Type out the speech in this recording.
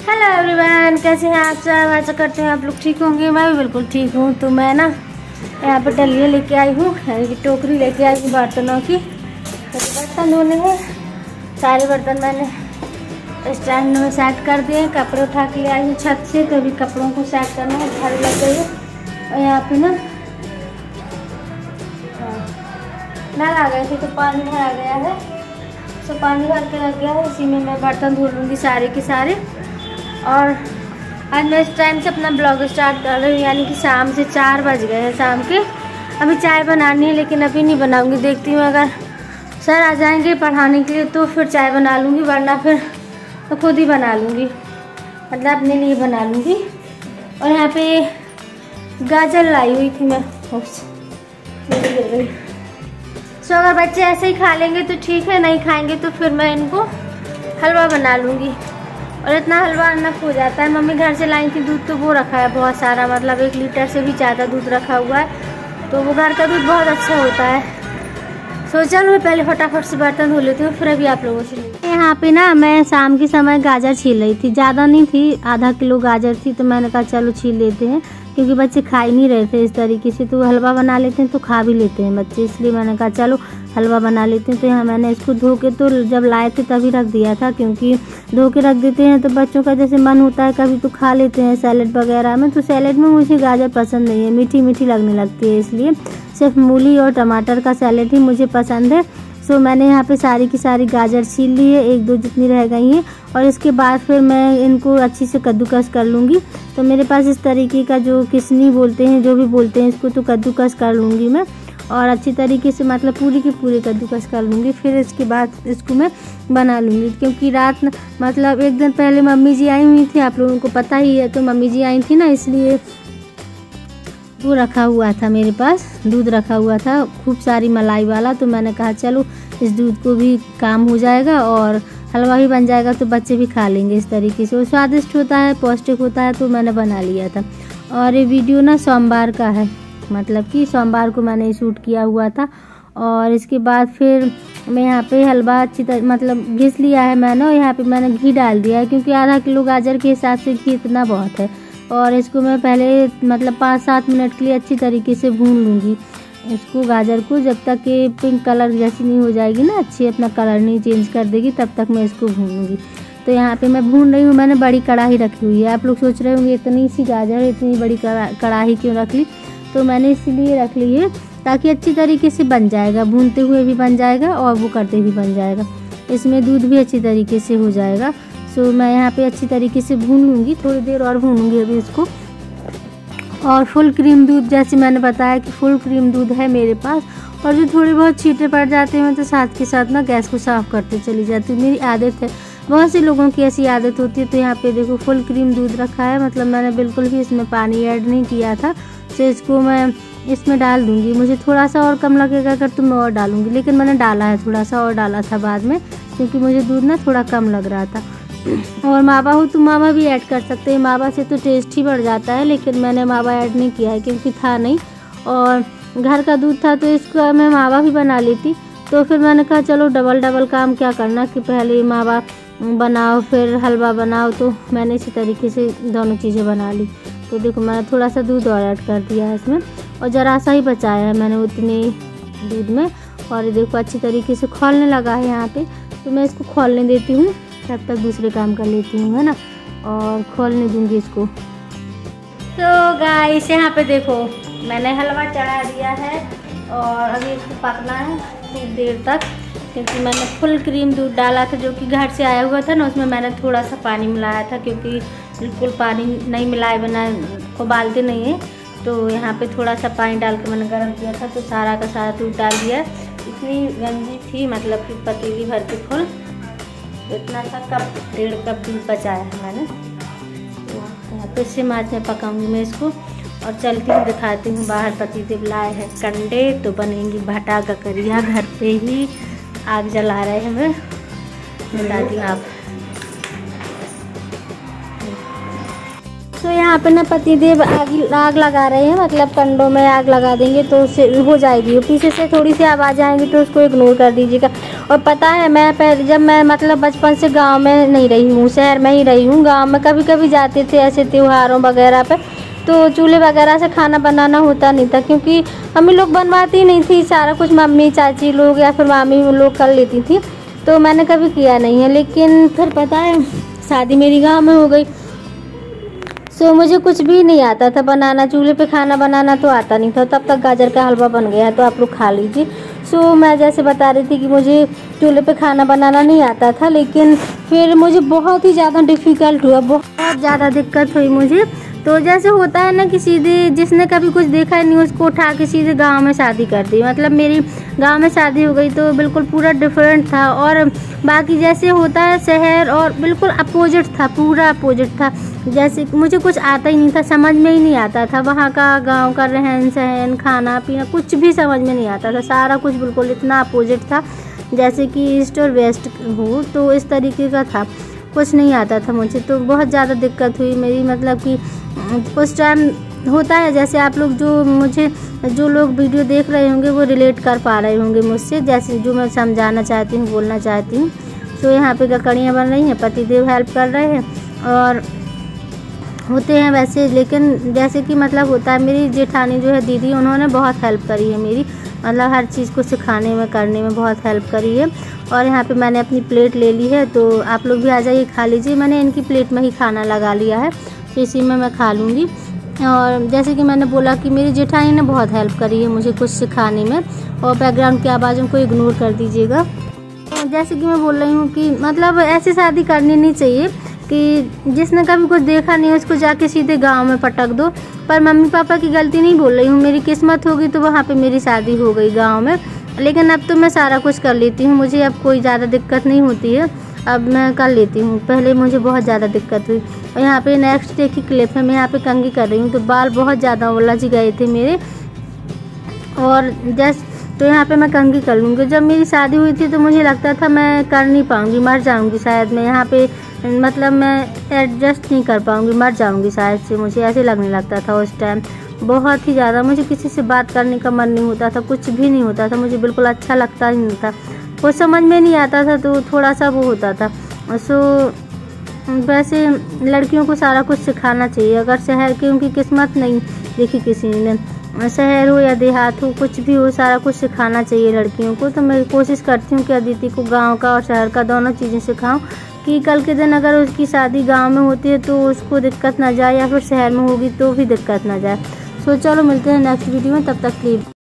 Hello everyone, कैसे हैं आप सब। ऐसा करते हैं आप लोग ठीक होंगे। मैं भी बिल्कुल ठीक हूँ। तो मैं ना यहाँ पे डलिया लेके आई हूँ, यानी कि टोकरी लेके आई हूँ बर्तनों की। तो बर्तन धोने हैं, सारे बर्तन मैंने स्टैंड में सेट कर दिए। कपड़े उठा के ले आई हूँ छत से, तो अभी कपड़ों को सेट करना है। झाड़ू लग गई है और यहाँ पे ना नल आ गए थे तो पानी भरा गया है। तो पानी भर के रख गया है, इसी में मैं बर्तन धो लूँगी सारे के सारे। और आज मैं इस टाइम से अपना ब्लॉग स्टार्ट कर रही हूँ, यानी कि शाम से 4 बज गए हैं शाम के। अभी चाय बनानी है, लेकिन अभी नहीं बनाऊँगी। देखती हूँ अगर सर आ जाएंगे पढ़ाने के लिए तो फिर चाय बना लूँगी, वरना फिर तो खुद ही बना लूँगी, मतलब अपने लिए बना लूँगी। और यहाँ पे गाजर लाई हुई थी मैं, सो अगर बच्चे ऐसे ही खा लेंगे तो ठीक है, नहीं खाएंगे तो फिर मैं इनको हलवा बना लूँगी। और इतना हलवा नफ हो जाता है। मम्मी घर से लाई थी दूध, तो वो रखा है बहुत सारा, मतलब 1 लीटर से भी ज़्यादा दूध रखा हुआ है। तो वो घर का दूध बहुत अच्छा होता है। सो चलो मैं पहले फटाफट से बर्तन धो लेती हूँ, फिर अभी आप लोगों से मिलती हूँ। यहाँ पे ना मैं शाम के समय गाजर छील रही थी, ज़्यादा नहीं थी, आधा किलो गाजर थी। तो मैंने कहा चलो छील लेते हैं, क्योंकि बच्चे खा ही नहीं रहे थे इस तरीके से। तो हलवा बना लेते हैं तो खा भी लेते हैं बच्चे, इसलिए मैंने कहा चलो हलवा बना लेते हैं। तो यहाँ मैंने इसको धो के तो जब लाए थे तभी रख दिया था, क्योंकि धो के रख देते हैं तो बच्चों का जैसे मन होता है कभी तो खा लेते हैं सैलेड वगैरह में। तो सैलेड में मुझे गाजर पसंद नहीं है, मीठी मीठी लगने लगती है, इसलिए सिर्फ मूली और टमाटर का सैलेड ही मुझे पसंद है। सो मैंने यहाँ पे सारी की सारी गाजर छील ली है, 1-2 जितनी रह गई हैं। और इसके बाद फिर मैं इनको अच्छी से कद्दूकस कर लूँगी। तो मेरे पास इस तरीके का जो किसनी बोलते हैं, जो भी बोलते हैं इसको, तो कद्दूकस कर लूँगी मैं। और अच्छी तरीके से मतलब पूरी की पूरी कद्दूकस कर लूँगी। फिर इसके बाद इसको मैं बना लूँगी, क्योंकि रात मतलब 1 दिन पहले मम्मी जी आई हुई थी, आप लोगों को पता ही है। तो मम्मी जी आई थी ना, इसलिए वो रखा हुआ था मेरे पास, दूध रखा हुआ था खूब सारी मलाई वाला। तो मैंने कहा चलो इस दूध को भी काम हो जाएगा और हलवा भी बन जाएगा, तो बच्चे भी खा लेंगे इस तरीके से। वो स्वादिष्ट होता है, पौष्टिक होता है, तो मैंने बना लिया था। और ये वीडियो ना सोमवार का है, मतलब कि सोमवार को मैंने शूट किया हुआ था। और इसके बाद फिर मैं यहाँ पे हलवा अच्छी तरह मतलब घिस लिया है मैंने, और यहाँ पे मैंने घी डाल दिया है, क्योंकि आधा किलो गाजर के हिसाब से घी इतना बहुत है। और इसको मैं पहले मतलब 5-7 मिनट के लिए अच्छी तरीके से भून लूँगी इसको, गाजर को, जब तक कि पिंक कलर जैसी नहीं हो जाएगी ना, अच्छी अपना कलर नहीं चेंज कर देगी, तब तक मैं इसको भूनूंगी। तो यहाँ पे मैं भून रही हूँ। मैंने बड़ी कढ़ाई रखी हुई है। आप लोग सोच रहे होंगे इतनी सी गाजर इतनी बड़ी कढ़ाई क्यों रख ली। तो मैंने इसीलिए रख ली है ताकि अच्छी तरीके से बन जाएगा, भूनते हुए भी बन जाएगा और वो करते भी बन जाएगा। इसमें दूध भी अच्छी तरीके से हो जाएगा। सो मैं यहाँ पे अच्छी तरीके से भून लूँगी, थोड़ी देर और भूनूंगी अभी इसको। और फुल क्रीम दूध, जैसे मैंने बताया कि फुल क्रीम दूध है मेरे पास। और जो थोड़े बहुत छींटे पड़ जाते हैं तो साथ के साथ ना गैस को साफ़ करते चली जाती हूँ, मेरी आदत है। बहुत से लोगों की ऐसी आदत होती है। तो यहाँ पे देखो फुल क्रीम दूध रखा है, मतलब मैंने बिल्कुल भी इसमें पानी ऐड नहीं किया था। तो इसको मैं इसमें डाल दूँगी। मुझे थोड़ा सा और कम लगेगा अगर तो मैं और डालूँगी, लेकिन मैंने डाला है, थोड़ा सा और डाला था बाद में, क्योंकि मुझे दूध ना थोड़ा कम लग रहा था। और मावा हो तो मावा भी ऐड कर सकते हैं, मावा से तो टेस्ट ही बढ़ जाता है, लेकिन मैंने मावा ऐड नहीं किया है क्योंकि था नहीं और घर का दूध था, तो इसका मैं मावा भी बना लेती। तो फिर मैंने कहा चलो डबल काम क्या करना, कि पहले मावा बनाओ फिर हलवा बनाओ। तो मैंने इसी तरीके से दोनों चीज़ें बना ली। तो देखो मैंने थोड़ा सा दूध और ऐड कर दिया है इसमें, और ज़रा सा ही बचाया है मैंने उतने दूध में। और देखो अच्छी तरीके से खौलने लगा है यहाँ पे। तो मैं इसको खौलने देती हूँ, तब तक दूसरे काम कर लेती हूँ, है ना, और खोलने दूंगी इसको। तो गाइस यहाँ पे देखो मैंने हलवा चढ़ा दिया है और अभी इसको पकना है कुछ देर तक, क्योंकि मैंने फुल क्रीम दूध डाला था जो कि घर से आया हुआ था ना, उसमें मैंने थोड़ा सा पानी मिलाया था, क्योंकि बिल्कुल पानी नहीं मिलाए बिना उबालते नहीं है। तो यहाँ पे थोड़ा सा पानी डाल के मैंने गर्म किया था, तो सारा का सारा दूध डाल दिया। इतनी गंजी थी, मतलब कि पतीली भर के फुल, तो इतना सा कप 1.5 कप दूध बचाया है मैंने। तो यहाँ पे से माच में पकाऊंगी मैं इसको, और चलती हूँ दिखाती हूँ। बाहर पतिदेव लाए हैं कंडे, तो बनेंगी भाटा ककरिया। घर पे ही आग जला रहे हैं, मैं बताती हूँ आप। तो यहाँ पे ना पतिदेव आग लगा रहे हैं, मतलब कंडों में आग लगा देंगे तो उससे हो जाएगी। पीछे से थोड़ी सी आवाज़ आएंगी तो उसको इग्नोर कर दीजिएगा। और पता है मैं पहले जब मैं मतलब बचपन से गांव में नहीं रही हूँ, शहर में ही रही हूँ। गांव में कभी कभी जाते थे ऐसे त्योहारों वगैरह पे, तो चूल्हे वगैरह से खाना बनाना होता नहीं था, क्योंकि मम्मी लोग बनवाती नहीं थी, सारा कुछ मम्मी चाची लोग या फिर मामी लोग कर लेती थी, तो मैंने कभी किया नहीं है। लेकिन फिर पता है शादी मेरी गांव में हो गई, सो मुझे कुछ भी नहीं आता था बनाना, चूल्हे पे खाना बनाना तो आता नहीं था। तब तक गाजर का हलवा बन गया है, तो आप लोग खा लीजिए। सो मैं जैसे बता रही थी कि मुझे चूल्हे पे खाना बनाना नहीं आता था, लेकिन फिर मुझे बहुत ही ज़्यादा डिफ़िकल्ट हुआ, बहुत ज़्यादा दिक्कत हुई मुझे। तो जैसे होता है ना कि सीधे जिसने कभी कुछ देखा नहीं उसको उठा के सीधे गांव में शादी कर दी। मतलब मेरी गांव में शादी हो गई तो बिल्कुल पूरा डिफरेंट था, और बाकी जैसे होता है शहर और बिल्कुल अपोजिट था, पूरा अपोजिट था। जैसे मुझे कुछ आता ही नहीं था, समझ में ही नहीं आता था वहाँ का गांव का रहन सहन, खाना पीना, कुछ भी समझ में नहीं आता था। सारा कुछ बिल्कुल इतना अपोजिट था, जैसे कि ईस्ट और वेस्ट हो, तो इस तरीके का था, कुछ नहीं आता था मुझे। तो बहुत ज़्यादा दिक्कत हुई मेरी, मतलब कि उस टाइम होता है जैसे आप लोग जो लोग वीडियो देख रहे होंगे वो रिलेट कर पा रहे होंगे मुझसे, जैसे जो मैं समझाना चाहती हूँ, बोलना चाहती हूँ। तो यहाँ पे ककड़ियाँ बन रही हैं, पतिदेव हेल्प कर रहे हैं और होते हैं वैसे। लेकिन जैसे कि मतलब होता है, मेरी जेठानी जो है दीदी, उन्होंने बहुत हेल्प करी है मेरी, मतलब हर चीज़ को सिखाने में करने में बहुत हेल्प करी है। और यहाँ पे मैंने अपनी प्लेट ले ली है, तो आप लोग भी आ जाइए खा लीजिए। मैंने इनकी प्लेट में ही खाना लगा लिया है, तो इसी में मैं खा लूँगी। और जैसे कि मैंने बोला कि मेरी जेठानी ने बहुत हेल्प करी है मुझे कुछ सिखाने में, और बैकग्राउंड की आवाज़ों को इग्नोर कर दीजिएगा। जैसे कि मैं बोल रही हूँ कि मतलब ऐसी शादी करनी नहीं चाहिए कि जिसने कभी कुछ देखा नहीं उसको जाके सीधे गांव में पटक दो। पर मम्मी पापा की गलती नहीं बोल रही हूँ, मेरी किस्मत होगी तो वहाँ पे मेरी शादी हो गई गांव में। लेकिन अब तो मैं सारा कुछ कर लेती हूँ, मुझे अब कोई ज़्यादा दिक्कत नहीं होती है, अब मैं कर लेती हूँ। पहले मुझे बहुत ज़्यादा दिक्कत हुई। और यहाँ पे नेक्स्ट डे की क्लिप है, मैं यहाँ पे कंघी कर रही हूँ, तो बाल बहुत ज़्यादा उलझ गए थे मेरे, और तो यहाँ पे मैं कंघी कर लूँगी। जब मेरी शादी हुई थी तो मुझे लगता था मैं कर नहीं पाऊँगी, मर जाऊँगी शायद मैं यहाँ पे, मतलब मैं एडजस्ट नहीं कर पाऊँगी, मर जाऊँगी शायद से, मुझे ऐसे लगने लगता था उस टाइम बहुत ही ज़्यादा। मुझे किसी से बात करने का मन नहीं होता था, कुछ भी नहीं होता था, मुझे बिल्कुल अच्छा लगता ही नहीं था, कुछ समझ में नहीं आता था, तो थोड़ा सा वो होता था। सो वैसे लड़कियों को सारा कुछ सिखाना चाहिए। अगर शहर की उनकी किस्मत नहीं देखी किसी ने, शहर हो या देहात हो, कुछ भी हो, सारा कुछ सिखाना चाहिए लड़कियों को। तो मैं कोशिश करती हूँ कि अदिति को गांव का और शहर का दोनों चीज़ें सिखाऊं, कि कल के दिन अगर उसकी शादी गांव में होती है तो उसको दिक्कत ना जाए, या फिर शहर में होगी तो भी दिक्कत ना जाए। सो चलो मिलते हैं नेक्स्ट वीडियो में, तब तक के लिए।